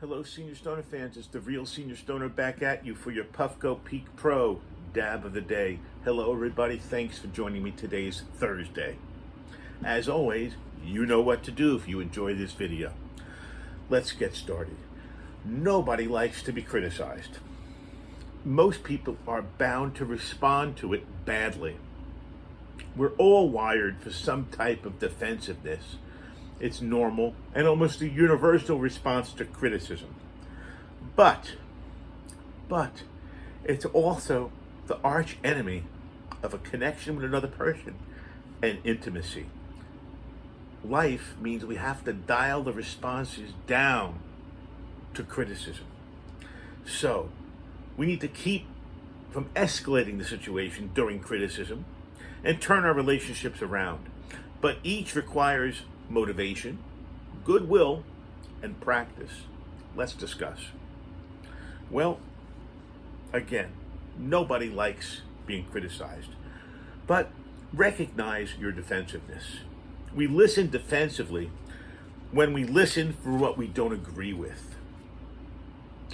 Hello, Senior Stoner fans. It's the real Senior Stoner back at you for your Puffco Peak Pro dab of the day. Hello, everybody. Thanks for joining me. Today's Thursday. As always, you know what to do if you enjoy this video. Let's get started. Nobody likes to be criticized. Most people are bound to respond to it badly. We're all wired for some type of defensiveness. It's normal and almost a universal response to criticism. But it's also the arch enemy of a connection with another person and intimacy. Life means we have to dial the responses down to criticism. So we need to keep from escalating the situation during criticism and turn our relationships around. But each requires motivation, goodwill, and practice. Let's discuss. Well, again, nobody likes being criticized, but recognize your defensiveness. We listen defensively when we listen for what we don't agree with.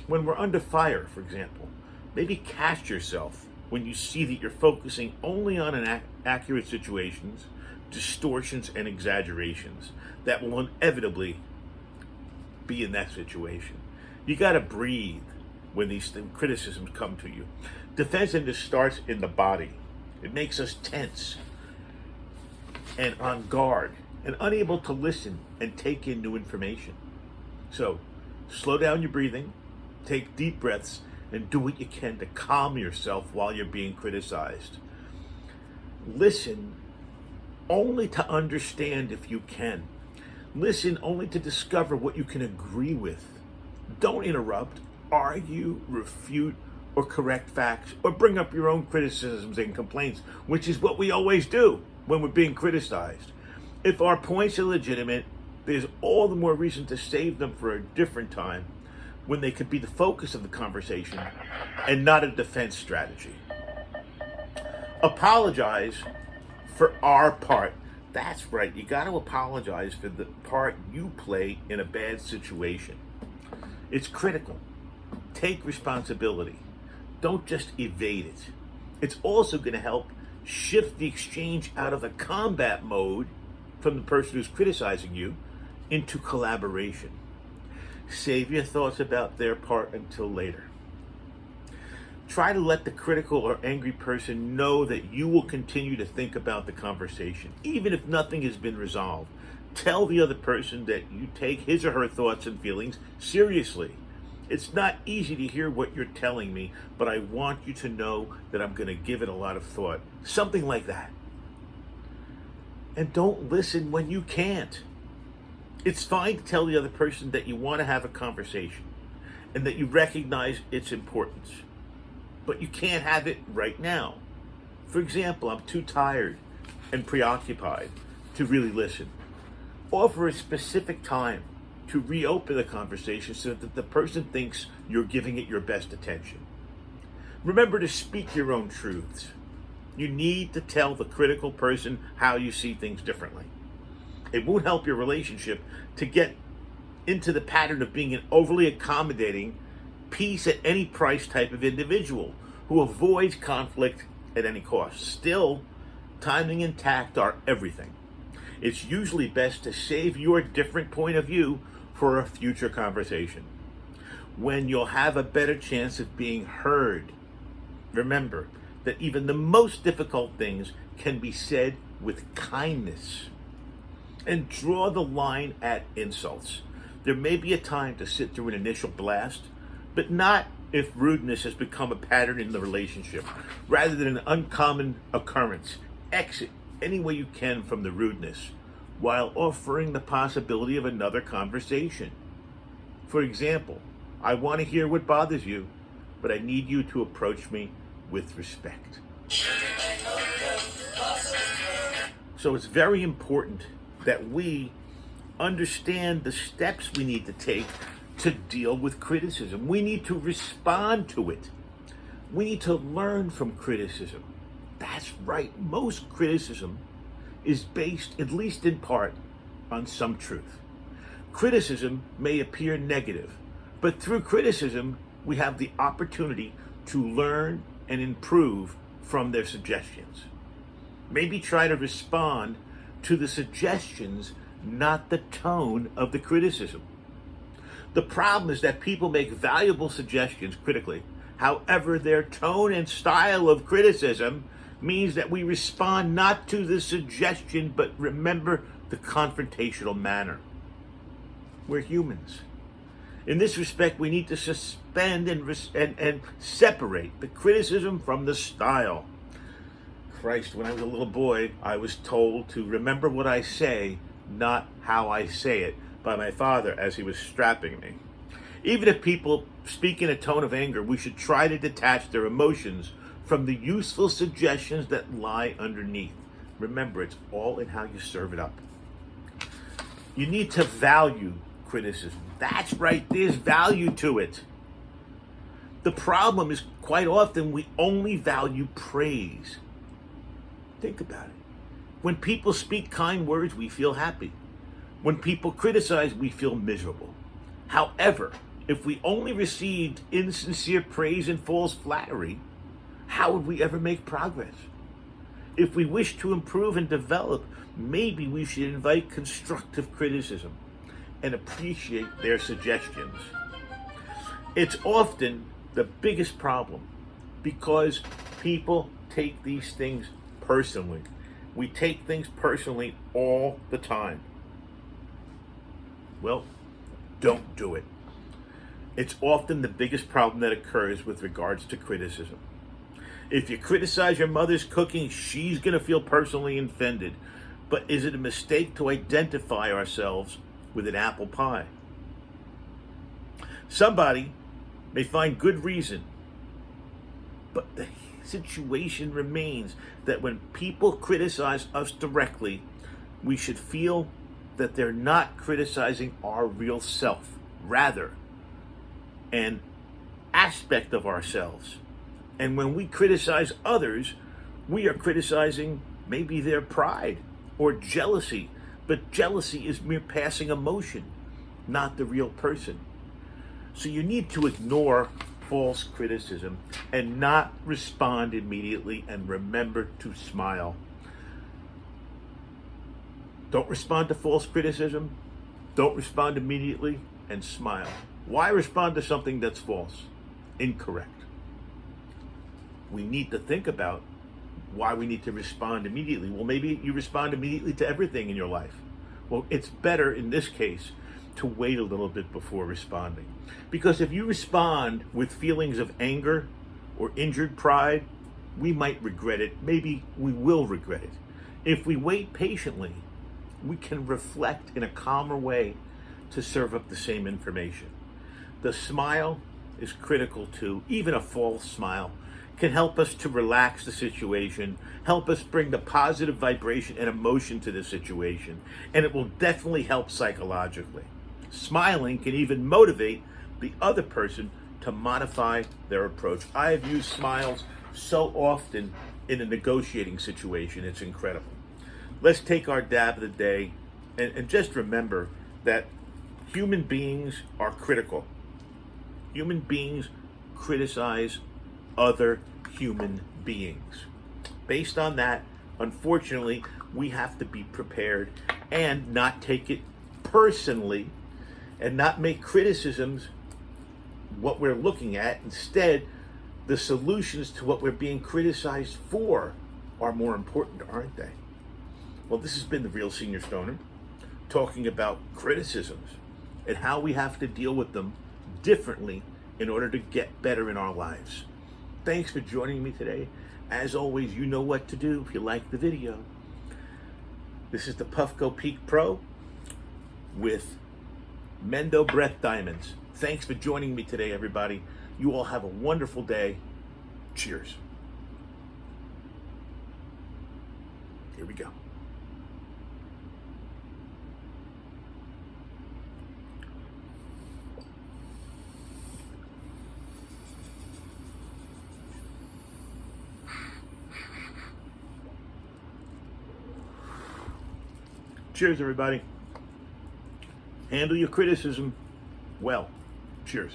When we're under fire, for example, maybe catch yourself when you see that you're focusing only on accurate situations, distortions, and exaggerations that will inevitably be in that situation. You got to breathe when these criticisms come to you. Defensiveness starts in the body. It makes us tense and on guard and unable to listen and take in new information. So slow down your breathing, take deep breaths, and do what you can to calm yourself while you're being criticized. Listen only to understand if you can. Listen only to discover what you can agree with. Don't interrupt, argue, refute, or correct facts, or bring up your own criticisms and complaints, which is what we always do when we're being criticized. If our points are legitimate, there's all the more reason to save them for a different time when they could be the focus of the conversation and not a defense strategy. Apologize for our part. That's right, you got to apologize for the part you play in a bad situation. It's critical. Take responsibility. Don't just evade it. It's also going to help shift the exchange out of the combat mode from the person who's criticizing you into collaboration. Save your thoughts about their part until later. Try to let the critical or angry person know that you will continue to think about the conversation, even if nothing has been resolved. Tell the other person that you take his or her thoughts and feelings seriously. It's not easy to hear what you're telling me, but I want you to know that I'm going to give it a lot of thought. Something like that. And don't listen when you can't. It's fine to tell the other person that you want to have a conversation and that you recognize its importance, but you can't have it right now. For example, I'm too tired and preoccupied to really listen. Offer a specific time to reopen the conversation so that the person thinks you're giving it your best attention. Remember to speak your own truths. You need to tell the critical person how you see things differently. It won't help your relationship to get into the pattern of being an overly accommodating, peace at any price type of individual who avoids conflict at any cost. Still, timing and tact are everything. It's usually best to save your different point of view for a future conversation, when you'll have a better chance of being heard. Remember that even the most difficult things can be said with kindness. And draw the line at insults. There may be a time to sit through an initial blast, but not if rudeness has become a pattern in the relationship. Rather than an uncommon occurrence, exit any way you can from the rudeness while offering the possibility of another conversation. For example, I want to hear what bothers you, but I need you to approach me with respect. So it's very important that we understand the steps we need to take to deal with criticism. We need to respond to it. We need to learn from criticism. That's right, most criticism is based, at least in part, on some truth. Criticism may appear negative But through criticism, we have the opportunity to learn and improve from their suggestions. Maybe try to respond to the suggestions, not the tone of the criticism. The problem is that people make valuable suggestions critically. However, their tone and style of criticism means that we respond not to the suggestion, but remember the confrontational manner. We're humans. In this respect, we need to suspend and separate the criticism from the style. Christ, when I was a little boy, I was told to remember what I say, not how I say it, by my father as he was strapping me. Even if people speak in a tone of anger, we should try to detach their emotions from the useful suggestions that lie underneath. Remember, it's all in how you serve it up. You need to value criticism. That's right, there's value to it. The problem is quite often we only value praise. Think about it. When people speak kind words, we feel happy. When people criticize, we feel miserable. However, if we only received insincere praise and false flattery, how would we ever make progress? If we wish to improve and develop, maybe we should invite constructive criticism and appreciate their suggestions. It's often the biggest problem because people take these things personally. We take things personally all the time. Well, don't do it. It's often the biggest problem that occurs with regards to criticism. If you criticize your mother's cooking, she's going to feel personally offended. But is it a mistake to identify ourselves with an apple pie? Somebody may find good reason, but the situation remains that when people criticize us directly, we should feel that they're not criticizing our real self, rather an aspect of ourselves. And when we criticize others, we are criticizing maybe their pride or jealousy, but jealousy is mere passing emotion, not the real person. So you need to ignore false criticism and not respond immediately, and remember to smile. Don't respond to false criticism. Don't respond immediately, and smile. Why respond to something that's false, incorrect? We need to think about why we need to respond immediately. Well, maybe you respond immediately to everything in your life. Well, it's better in this case to wait a little bit before responding. Because if you respond with feelings of anger or injured pride, we might regret it. Maybe we will regret it. If we wait patiently, we can reflect in a calmer way to serve up the same information. The smile is critical too. Even a false smile can help us to relax the situation, help us bring the positive vibration and emotion to the situation, and it will definitely help psychologically. Smiling can even motivate the other person to modify their approach. I have used smiles so often in a negotiating situation, it's incredible. Let's take our dab of the day and just remember that human beings are critical. Human beings criticize other human beings. Based on that, unfortunately, we have to be prepared and not take it personally and not make criticisms what we're looking at. Instead, the solutions to what we're being criticized for are more important, aren't they? Well, this has been the Real Senior Stoner, talking about criticisms and how we have to deal with them differently in order to get better in our lives. Thanks for joining me today. As always, you know what to do if you like the video. This is the Puffco Peak Pro with Mendo Breath Diamonds. Thanks for joining me today, everybody. You all have a wonderful day. Cheers. Here we go. Cheers, everybody. Handle your criticism well. Cheers.